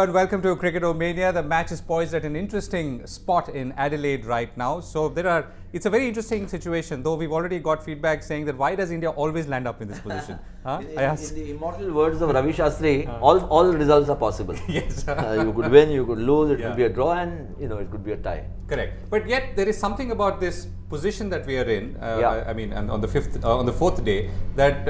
Hello and welcome to CricketOMania. The match is poised at an interesting spot in Adelaide right now. So it's a very interesting situation, though we've already got feedback saying that why does India always land up in this position? In the immortal words of Ravi Shastri, all results are possible. Yes. You could win, you could lose, it could be a draw, and it could be a tie. Correct. But yet there is something about this position that we are in. I mean, and on the fourth day, that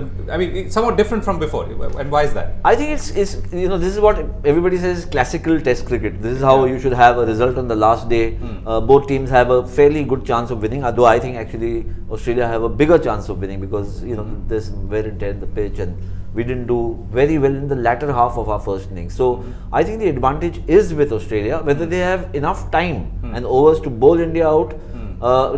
it's somewhat different from before. And why is that? I think it's this is what everybody says, classical Test cricket. This is how you should have a result on the last day. Both teams have a fairly good chance of winning. Although I think actually Australia have a bigger chance of winning because there's wear and tear in the pitch, and we didn't do very well in the latter half of our first innings. So I think the advantage is with Australia. Whether they have enough time and overs to bowl India out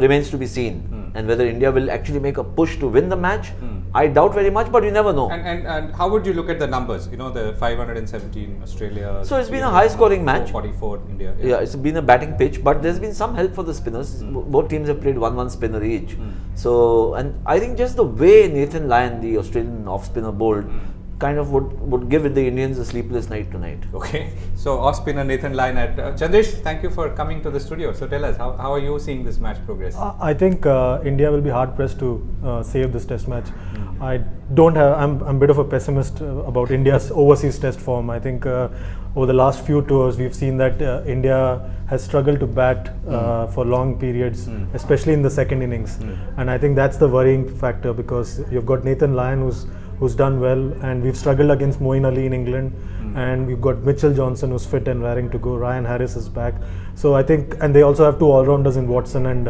remains to be seen. And whether India will actually make a push to win the match, I doubt very much, but you never know. And how would you look at the numbers? The 517 Australia. So it's been a high-scoring match. 44 India. Yeah, it's been a batting pitch, but there's been some help for the spinners. Both teams have played 1-1 spinner each. So, and I think just the way Nathan Lyon, the Australian off-spinner, bowled, kind of would give the Indians a sleepless night tonight. Okay. So off-spinner Nathan Lyon at Chandresh, thank you for coming to the studio. So tell us, how are you seeing this match progress? I think India will be hard-pressed to save this test match. I'm a bit of a pessimist about India's overseas test form. I think over the last few tours, we've seen that India has struggled to bat for long periods, especially in the second innings. And I think that's the worrying factor because you've got Nathan Lyon who's done well, and we've struggled against Moeen Ali in England, and we've got Mitchell Johnson who's fit and raring to go. Ryan Harris is back. So I think, and they also have two all-rounders in Watson and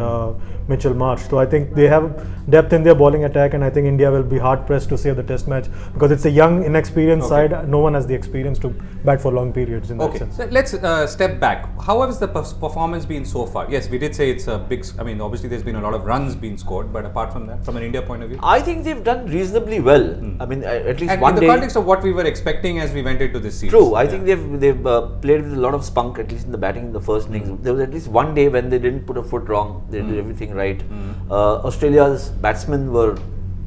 Mitchell Marsh. So I think they have depth in their bowling attack, and I think India will be hard-pressed to save the test match because it's a young, inexperienced side. No one has the experience to bat for long periods in that sense. So let's step back. How has the performance been so far? Yes, we did say it's a big, obviously there's been a lot of runs being scored, but apart from that, from an India point of view? I think they've done reasonably well. At least and one day. In the context of what we were expecting as we went into this series. True, I think they've played with a lot of spunk, at least in the batting in the first innings. There was at least one day when they didn't put a foot wrong. They did everything right. Australia's batsmen were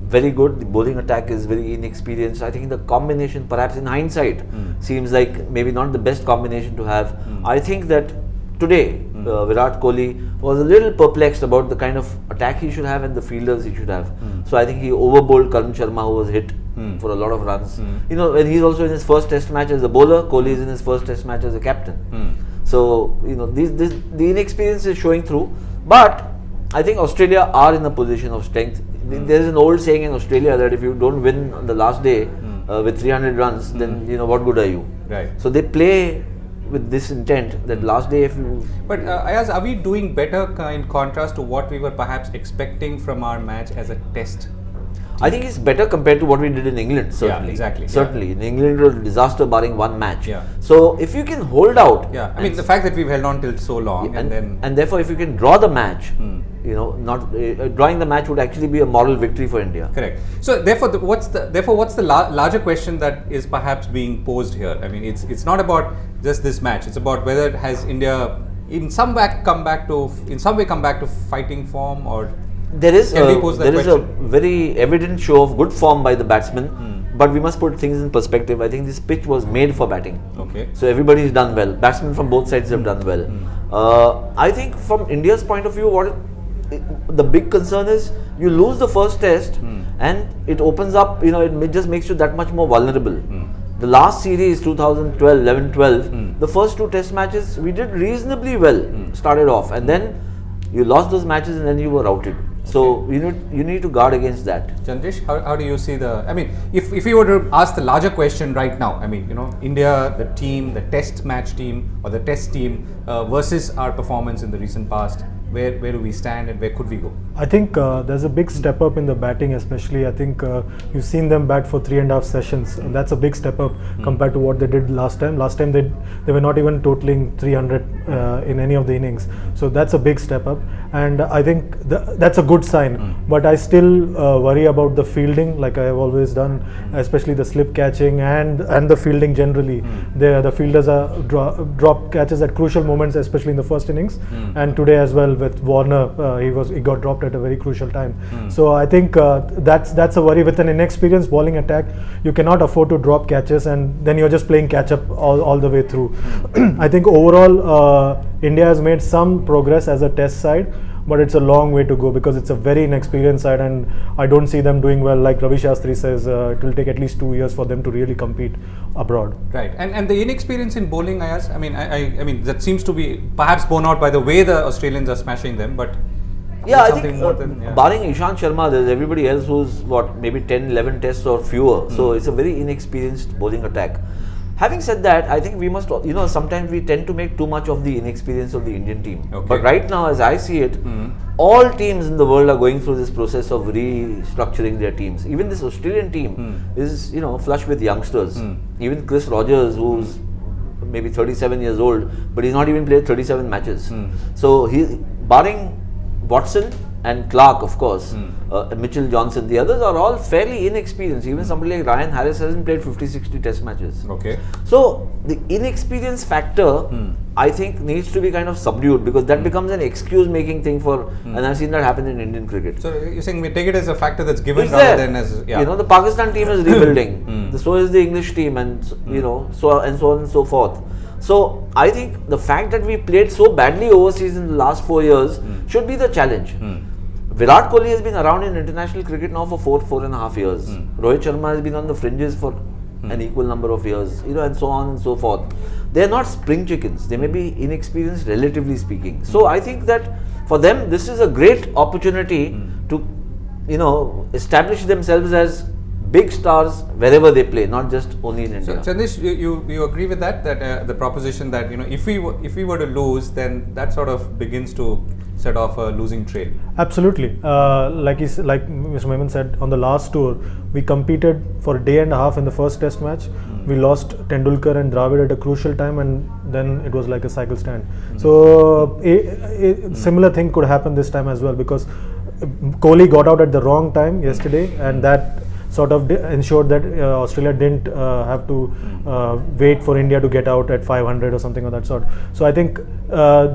very good. The bowling attack is very inexperienced. I think the combination, perhaps in hindsight, seems like maybe not the best combination to have. I think that today Virat Kohli was a little perplexed about the kind of attack he should have and the fielders he should have. So I think he overbowled Karan Sharma, who was hit for a lot of runs. And he's also in his first test match as a bowler. Kohli is in his first test match as a captain. So the inexperience is showing through. But I think Australia are in a position of strength. There is an old saying in Australia that if you don't win on the last day with 300 runs, then what good are you? Right. So they play with this intent that last day if you... But Ayaz, are we doing better in contrast to what we were perhaps expecting from our match as a test? I think it's better compared to what we did in England, certainly. Yeah, exactly. Certainly. In England, it was a disaster barring one match. Yeah. So, if you can hold out... Yeah, the fact that we've held on till so long and therefore, if you can draw the match, drawing the match would actually be a moral victory for India. Correct. So, therefore, what's the larger question that is perhaps being posed here? It's not about just this match. It's about whether has India in some way come back to fighting form, or there is a very evident show of good form by the batsmen, but we must put things in perspective. I think this pitch was made for batting. Okay. So everybody's done well. Batsmen from both sides have done well. I think from India's point of view, the big concern is you lose the first test and it opens up, it just makes you that much more vulnerable. The last series, 2012, 11-12, the first two test matches, we did reasonably well, started off, and then you lost those matches and then you were routed. So you need to guard against that. Chandresh, how do you see if you were to ask the larger question right now, India, the team, the test match team or the test team versus our performance in the recent past, where do we stand and where could we go? I think there's a big step up in the batting, especially. I think you've seen them bat for 3.5 sessions, and that's a big step up compared to what they did last time. Last time they were not even totaling 300 in any of the innings. So that's a big step up, and I think that's a good sign. But I still worry about the fielding, like I have always done, especially the slip catching and the fielding generally. The fielders are drop catches at crucial moments, especially in the first innings, and today as well, with Warner. He got dropped at a very crucial time. So I think that's a worry. With an inexperienced bowling attack, you cannot afford to drop catches, and then you're just playing catch up all the way through. I think overall India has made some progress as a test side, but it's a long way to go because it's a very inexperienced side, and I don't see them doing well. Like Ravi Shastri says, it will take at least 2 years for them to really compete abroad. Right, and the inexperience in bowling, Ayaz, I mean that seems to be perhaps borne out by the way the Australians are smashing them, but yeah, I think barring Ishant Sharma, there's everybody else who's maybe 10, 11 tests or fewer. So it's a very inexperienced bowling attack. Having said that, I think we must, sometimes we tend to make too much of the inexperience of the Indian team. Okay. But right now, as I see it, all teams in the world are going through this process of restructuring their teams. Even this Australian team is, flush with youngsters. Even Chris Rogers, who's maybe 37 years old, but he's not even played 37 matches. So barring Watson and Clark, of course, Mitchell Johnson, the others are all fairly inexperienced. Even somebody like Ryan Harris hasn't played 50-60 test matches. Okay. So the inexperience factor, I think, needs to be kind of subdued, because that becomes an excuse-making thing for, and I've seen that happen in Indian cricket. So you're saying we take it as a factor that's given rather than as, the Pakistan team is rebuilding. So is the English team, and so on and so forth. So I think the fact that we played so badly overseas in the last 4 years should be the challenge. Virat Kohli has been around in international cricket now for 4.5 years. Rohit Sharma has been on the fringes for an equal number of years, and so on and so forth. They are not spring chickens. They may be inexperienced, relatively speaking. So I think that for them, this is a great opportunity to, establish themselves as big stars wherever they play, not just only in India. So Chandresh, you agree with that the proposition that if we were to lose, then that sort of begins to set off a losing trail? Absolutely. Like Mr. Memon said, on the last tour, we competed for a day and a half in the first test match. We lost Tendulkar and Dravid at a crucial time, and then it was like a cycle stand. So a similar thing could happen this time as well, because Kohli got out at the wrong time yesterday, and that sort of ensured that Australia didn't have to wait for India to get out at 500 or something of that sort. So I think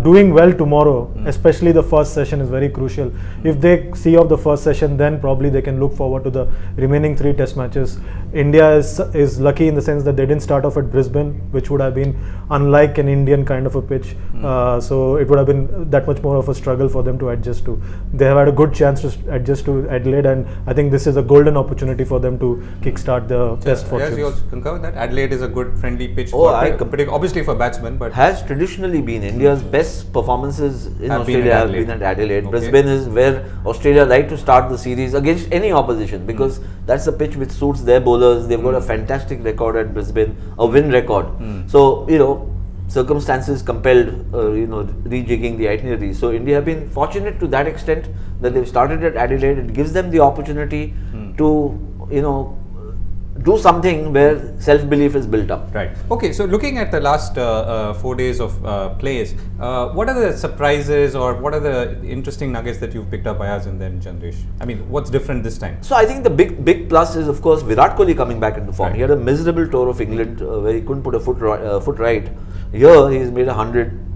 doing well tomorrow, especially the first session, is very crucial. If they see off the first session, then probably they can look forward to the remaining 3 test matches. India is lucky in the sense that they didn't start off at Brisbane, which would have been unlike an Indian kind of a pitch. So it would have been that much more of a struggle for them to adjust to. They have had a good chance to adjust to Adelaide, and I think this is a golden opportunity for them to kickstart the test fortunes. Yes, you also concur with that? Adelaide is a good friendly pitch obviously for batsmen, but has traditionally been India's best performances in Australia have been at Adelaide. Okay. Brisbane is where Australia like to start the series against any opposition, because that's a pitch which suits their bowlers. They've got a fantastic record at Brisbane, a win record. So circumstances compelled rejigging the itinerary. So India have been fortunate to that extent that they've started at Adelaide. It gives them the opportunity to do something where self-belief is built up. Right. Okay, so looking at the last 4 days of plays, what are the surprises or what are the interesting nuggets that you've picked up, Ayaz and then Chandresh? I mean, what's different this time? So I think the big plus is, of course, Virat Kohli coming back into form. Right. He had a miserable tour of England where he couldn't put a foot right. Here he's made 100.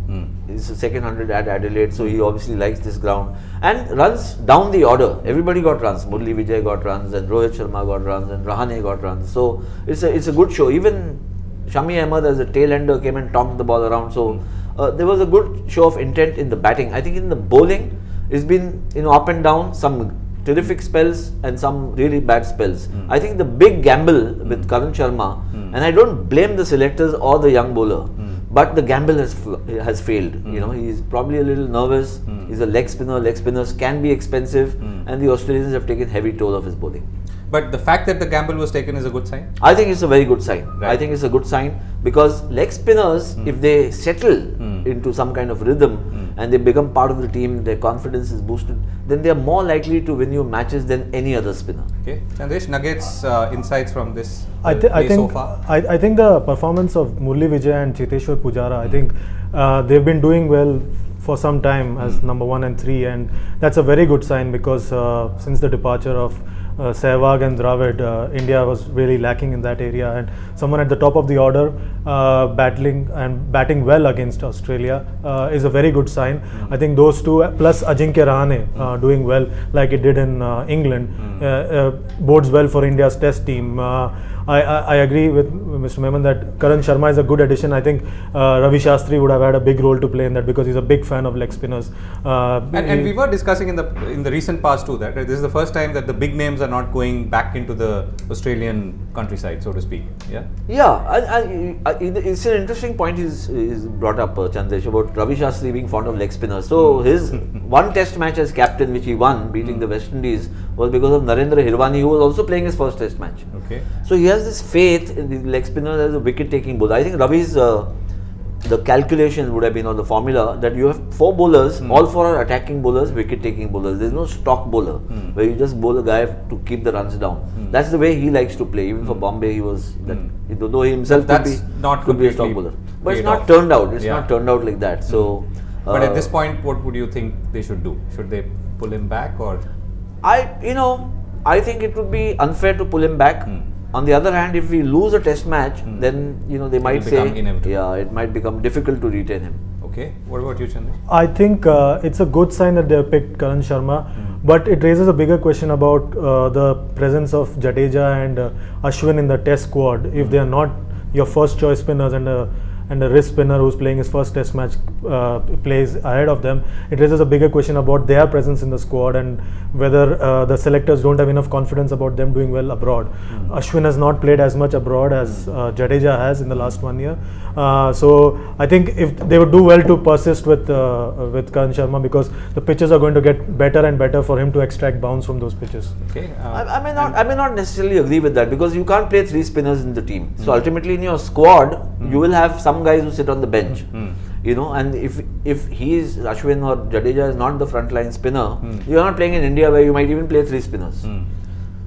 It's the second 100 at Adelaide, so he obviously likes this ground and runs down the order. Everybody got runs. Murli Vijay got runs, and Rohit Sharma got runs, and Rahane got runs. So it's a good show. Even Shami Ahmed as a tail-ender came and tonked the ball around. So there was a good show of intent in the batting. I think in the bowling, it's been up and down. Some terrific spells and some really bad spells. I think the big gamble with Karan Sharma, and I don't blame the selectors or the young bowler, but the gamble has failed. He's probably a little nervous. He's a leg spinner. Leg spinners can be expensive, and the Australians have taken heavy toll of his bowling. But the fact that the gamble was taken is a good sign? I think it's a very good sign. Right. I think it's a good sign because leg spinners, if they settle into some kind of rhythm and they become part of the team, their confidence is boosted, then they are more likely to win you matches than any other spinner. Okay, Chandresh, nuggets, insights from this I play think so far? I think the performance of Murli Vijay and Cheteshwar Pujara, I think they've been doing well for some time as number 1 and 3, and that's a very good sign because since the departure of Sehwag and Dravid, India was really lacking in that area, and someone at the top of the order batting well against Australia is a very good sign. I think those two plus Ajinkya Rahane doing well like it did in England bodes well for India's test team. I agree with Mr. Memon that Karan Sharma is a good addition. I think Ravi Shastri would have had a big role to play in that because he's a big fan of leg spinners. And we were discussing in the recent past too that this is the first time that the big names are not going back into the Australian countryside, so to speak. Yeah. Yeah, it's an interesting point he's brought up, Chandresh, about Ravi Shastri being fond of leg spinners. So his one test match as captain, which he won, beating the West Indies, was because of Narendra Hirwani, who was also playing his first test match. Okay. So he has this faith in the leg spinners as a wicket-taking bowler. I think Ravi's the calculations would have been on the formula that you have 4 bowlers, all 4 are attacking bowlers, wicket-taking bowlers. There's no stock bowler where you just bowl a guy to keep the runs down. That's the way he likes to play. Even for Bombay, he was that. Though he himself could be a stock bowler, but it's not turned out. It's not turned out like that. So, but at this point, what would you think they should do? Should they pull him back or? I think it would be unfair to pull him back. On the other hand, if we lose a test match, then they might say, it might become difficult to retain him. Okay. What about you, Chandresh? I think it's a good sign that they have picked Karan Sharma, but it raises a bigger question about the presence of Jadeja and Ashwin in the test squad. If they are not your first choice spinners and a wrist spinner who's playing his first test match plays ahead of them, it raises a bigger question about their presence in the squad and whether the selectors don't have enough confidence about them doing well abroad. Ashwin has not played as much abroad as Jadeja has in the last 1 year. So I think if they would do well to persist with Karan Sharma, because the pitches are going to get better and better for him to extract bounce from those pitches. Okay. I may not necessarily agree with that, because you can't play 3 spinners in the team. So ultimately in your squad, you will have some guys who sit on the bench. And if he is Ashwin or Jadeja is not the frontline spinner, you are not playing in India where you might even play 3 spinners.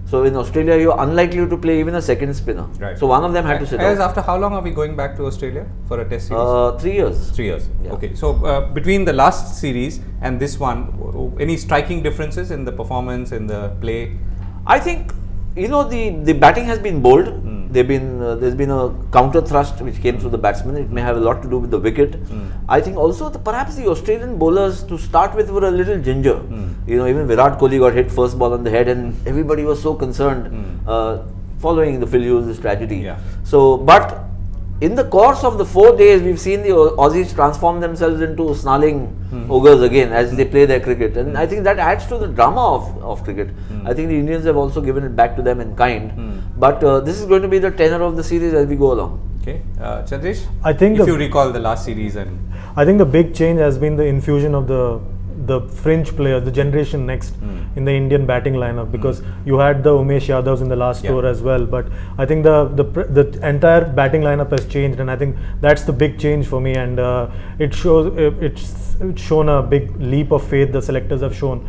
So in Australia, you are unlikely to play even a second spinner. Right. So one of them had to sit out. After how long are we going back to Australia for a test series? 3 years. 3 years. Yeah. Okay. So between the last series and this one, any striking differences in the performance, in the play? I think the batting has been bold. There's been a counter thrust which came through the batsman. It may have a lot to do with the wicket. I think also perhaps the Australian bowlers to start with were a little ginger. Even Virat Kohli got hit first ball on the head, and everybody was so concerned following the Phil Hughes tragedy. Yeah. So, but in the course of the 4 days, we've seen the Aussies transform themselves into snarling ogres again as they play their cricket, and I think that adds to the drama of cricket. I think the Indians have also given it back to them in kind, but this is going to be the tenor of the series as we go along. Okay, Chandresh, I think if you recall the last series, and I think the big change has been the infusion of the fringe players, the generation next in the Indian batting lineup, because you had the Umesh Yadavs in the last tour as well, but I think the entire batting lineup has changed, and I think that's the big change for me, and it's shown a big leap of faith the selectors have shown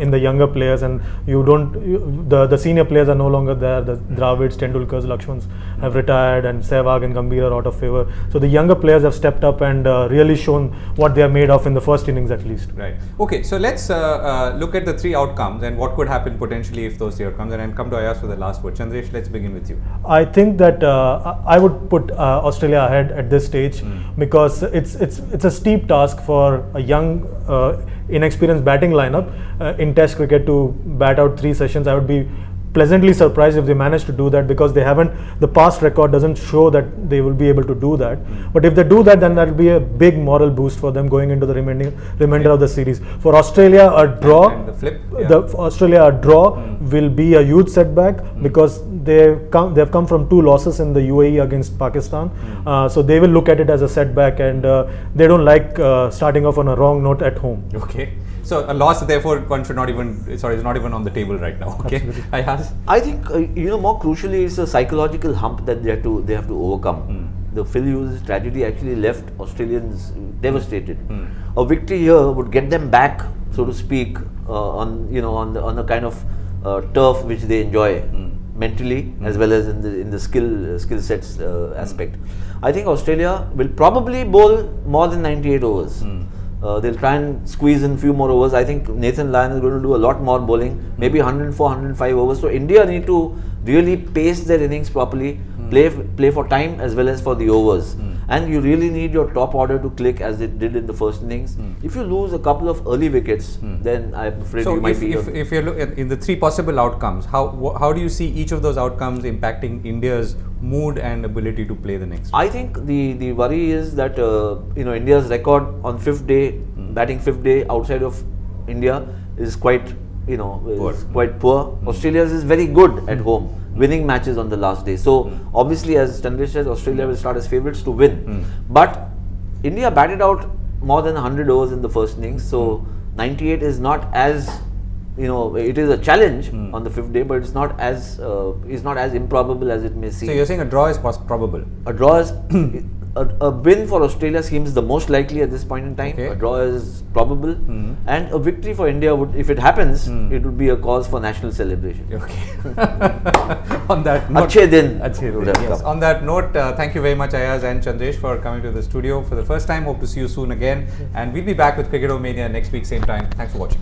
in the younger players, and the senior players are no longer there. The Dravids, Tendulkars, Lakshmans have retired, and Sehwag and Gambhir are out of favour. So the younger players have stepped up and really shown what they are made of in the first innings at least. Right. Okay, so let's look at the 3 outcomes and what could happen potentially if those 3 outcomes, and I'll come to Ayaz for the last word. Chandresh, let's begin with you. I think that I would put Australia ahead at this stage because it's a steep task for a young, inexperienced batting lineup in Test cricket to bat out 3 sessions. I would be pleasantly surprised if they manage to do that, because the past record doesn't show that they will be able to do that. But if they do that, then that will be a big moral boost for them going into the remainder of the series. For Australia, a draw, and the flip, will be a huge setback because they've come from 2 losses in the UAE against Pakistan. So they will look at it as a setback, and they don't like starting off on a wrong note at home. Okay. So a loss, therefore, is not even on the table right now. Okay. I think more crucially, it's a psychological hump that they have to overcome. The Phil Hughes tragedy actually left Australians devastated. A victory here would get them back, so to speak, on the kind of turf which they enjoy mentally as well as in the skill sets aspect. I think Australia will probably bowl more than 98 overs. They'll try and squeeze in few more overs. I think Nathan Lyon is going to do a lot more bowling, maybe 104, 105 overs. So India need to really pace their innings properly, play for time as well as for the overs. And you really need your top order to click as it did in the first innings. If you lose a couple of early wickets, then I'm afraid you might be... if you look at in the three possible outcomes, how do you see each of those outcomes impacting India's mood and ability to play the next? I think the worry is that India's record on fifth day, batting fifth day outside of India is quite poor. Australia's is very good at home, winning matches on the last day. So obviously, as Chandresh says, Australia will start as favourites to win. But India batted out more than 100 overs in the first innings. So 98 is not as it is a challenge on the fifth day, but it's not as improbable as it may seem. So you're saying a draw is probable? A draw is a win for Australia seems the most likely at this point in time. Okay. A draw is probable, and a victory for India would, if it happens, it would be a cause for national celebration. Okay. On that note, Achhe din. Yes. On that note, thank you very much, Ayaz and Chandresh, for coming to the studio for the first time. Hope to see you soon again, and we'll be back with CricketOMania next week, same time. Thanks for watching.